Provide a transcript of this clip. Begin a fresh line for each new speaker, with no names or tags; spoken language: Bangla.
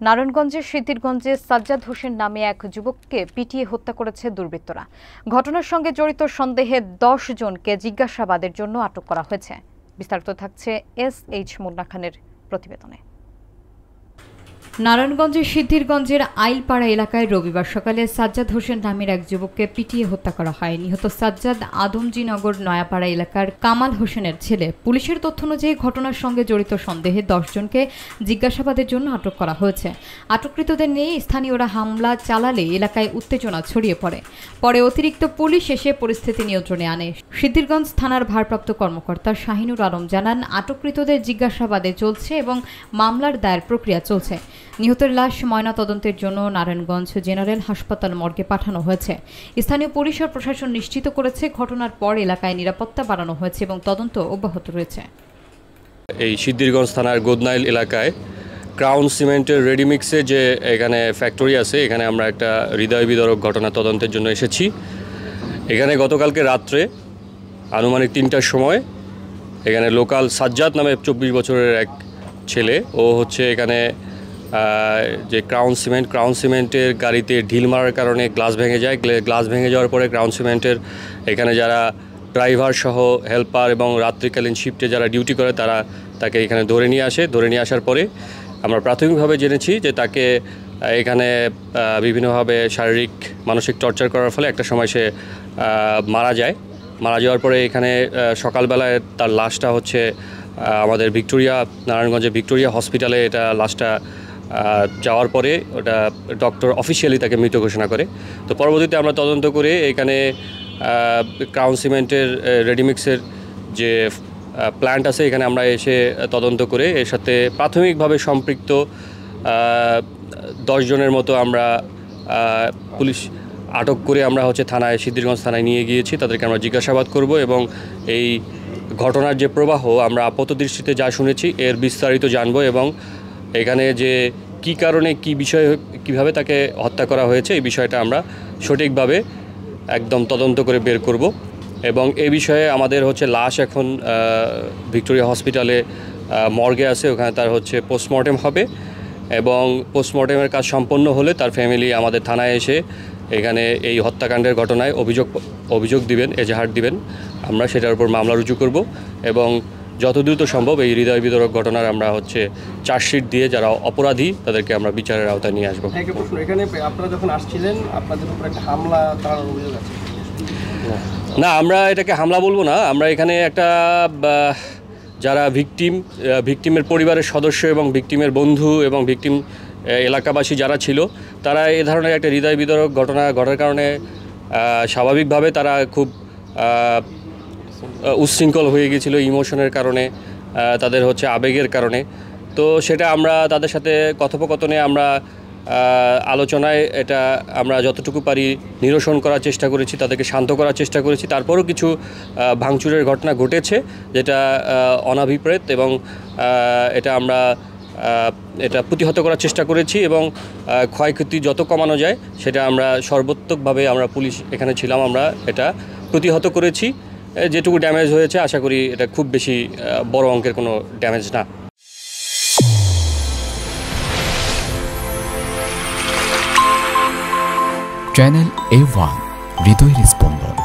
নারায়ণগঞ্জের সিদ্ধিরগঞ্জে সাজ্জাদ হোসেন নামে এক যুবককে পিটিয়ে হত্যা করেছে দুর্বৃত্তরা। ঘটনার সঙ্গে জড়িত সন্দেহে 10 জনকে জিজ্ঞাসাবাদের জন্য আটক করা হয়েছে। বিস্তারিত থাকছে SH মুন্না খানের প্রতিবেদনে। নারায়ণগঞ্জের সিদ্ধিরগঞ্জের আইলপাড়া এলাকায় রবিবার সকালে সাজ্জাদ হোসেন নামের এক যুবককে পিটিয়ে হত্যা করা হয়। নিহত সাজ্জাদ আদমজীনগর নয়াপাড়া এলাকার কামাল হোসেনের ছেলে। পুলিশের তথ্য অনুযায়ী ঘটনার সঙ্গে জড়িত সন্দেহে 10 জনকে জিজ্ঞাসাবাদের জন্য আটক করা হয়েছে। আটককৃতদের নিয়ে স্থানীয়রা হামলা চালালে এলাকায় উত্তেজনা ছড়িয়ে পড়ে। পরে অতিরিক্ত পুলিশ এসে পরিস্থিতি নিয়ন্ত্রণে আনে। সিদ্ধিরগঞ্জ থানার ভারপ্রাপ্ত কর্মকর্তা শাহিনুর আলম জানান, আটককৃতদের জিজ্ঞাসাবাদে চলছে এবং মামলার দায়ের প্রক্রিয়া চলছে। নিহতের লাশ ময়নাতদন্তের জন্য নারায়ণগঞ্জ জেনারেল হাসপাতাল মর্গে পাঠানো হয়েছে। স্থানীয় পুলিশ ও প্রশাসন নিশ্চিত করেছে ঘটনার পর এলাকায় নিরাপত্তা বাড়ানো হয়েছে এবং তদন্ত অব্যাহত রয়েছে।
এই সিদ্ধিরগঞ্জ থানার গোদনাইল এলাকায় ক্রাউন সিমেন্টের রেডিমিক্সে যে এখানে ফ্যাক্টরি আছে, এখানে আমরা একটা হৃদয় বিদারক ঘটনা তদন্তের জন্য এসেছি। এখানে গতকালকে রাত্রে আনুমানিক 3টার সময় এখানে লোকাল সাজ্জাদ নামে 24 বছরের এক ছেলে, ও হচ্ছে এখানে যে ক্রাউন সিমেন্টের গাড়িতে ঢিল মারার কারণে গ্লাস ভেঙে যায়। গ্লাস ভেঙে যাওয়ার পরে ক্রাউন সিমেন্টের এখানে যারা ড্রাইভার সহ হেল্পার এবং রাত্রিকালীন শিফটে যারা ডিউটি করে তাকে এখানে ধরে নিয়ে আসে। ধরে নিয়ে আসার পরে আমরা প্রাথমিকভাবে জেনেছি যে তাকে এখানে বিভিন্নভাবে শারীরিক মানসিক টর্চার করার ফলে একটা সময় সে মারা যায়। মারা যাওয়ার পরে এখানে সকালবেলায় তার লাশটা হচ্ছে আমাদের নারায়ণগঞ্জের ভিক্টোরিয়া হসপিটালে এটা লাশটা যাওয়ার পরে ওটা ডক্টর অফিসিয়ালি তাকে মৃত ঘোষণা করে। তো পরবর্তীতে আমরা তদন্ত করে এখানে ক্রাউন সিমেন্টের রেডিমিক্সের যে প্ল্যান্ট আছে, এখানে আমরা এসে তদন্ত করে এর সাথে প্রাথমিকভাবে সম্পৃক্ত 10 জনের মতো আমরা পুলিশ আটক করে আমরা হচ্ছে সিদ্ধিরগঞ্জ থানায় নিয়ে গিয়েছি। তাদেরকে আমরা জিজ্ঞাসাবাদ করব এবং এই ঘটনার যে প্রবাহ আমরা আপাতদৃষ্টিতে যা শুনেছি এর বিস্তারিত জানব এবং এখানে যে কি কারণে কি বিষয় কিভাবে তাকে হত্যা করা হয়েছে এই বিষয়টা আমরা সঠিকভাবে একদম তদন্ত করে বের করব। এবং এই বিষয়ে আমাদের হচ্ছে লাশ এখন ভিক্টোরিয়া হসপিটালে মর্গে আছে, ওখানে তার হচ্ছে পোস্টমর্টেম হবে এবং পোস্টমর্টেমের কাজ সম্পন্ন হলে তার ফ্যামিলি আমাদের থানায় এসে এখানে এই হত্যাকাণ্ডের ঘটনায় অভিযোগ দিবেন, এজাহার দিবেন। আমরা সেটার উপর মামলা রুজু করব এবং যত দ্রুত সম্ভব এই হৃদয় বিদারক ঘটনার আমরা হচ্ছে চার্জশিট দিয়ে যারা অপরাধী তাদেরকে আমরা বিচারের আওতায় নিয়ে আসবো।
এখানে আপনারা যখন আসছিলেন আপনাদের উপর একটা হামলা চালানোর অভিযোগ আছে?
না, আমরা এটাকে হামলা বলবো না। আমরা এখানে একটা যারা ভিকটিমের পরিবারের সদস্য এবং ভিকটিমের বন্ধু এবং ভিকটিম এলাকাবাসী যারা ছিল, তারা এই ধরনের একটা হৃদয় বিদারক ঘটনা ঘটার কারণে স্বাভাবিকভাবে তারা খুব উচ্ছৃঙ্খল হয়ে গিয়েছিল ইমোশনের কারণে, তাদের হচ্ছে আবেগের কারণে। তো সেটা আমরা তাদের সাথে কথোপকথনে আমরা আলোচনায় এটা আমরা যতটুকু পারি নিরসন করার চেষ্টা করেছি, তাদেরকে শান্ত করার চেষ্টা করেছি। তারপরও কিছু ভাঙচুরের ঘটনা ঘটেছে যেটা অনাভিপ্রেত এবং এটা প্রতিহত করার চেষ্টা করেছি এবং ক্ষয়ক্ষতি যত কমানো যায় সেটা আমরা সর্বাত্মকভাবে আমরা পুলিশ এখানে ছিলাম, আমরা এটা প্রতিহত করেছি। যেটুকু ড্যামেজ হয়েছে আশা করি এটা খুব বেশি বড় অঙ্কের কোনো ড্যামেজ না।
চ্যানেল A1 হৃদয়ের স্পন্দন।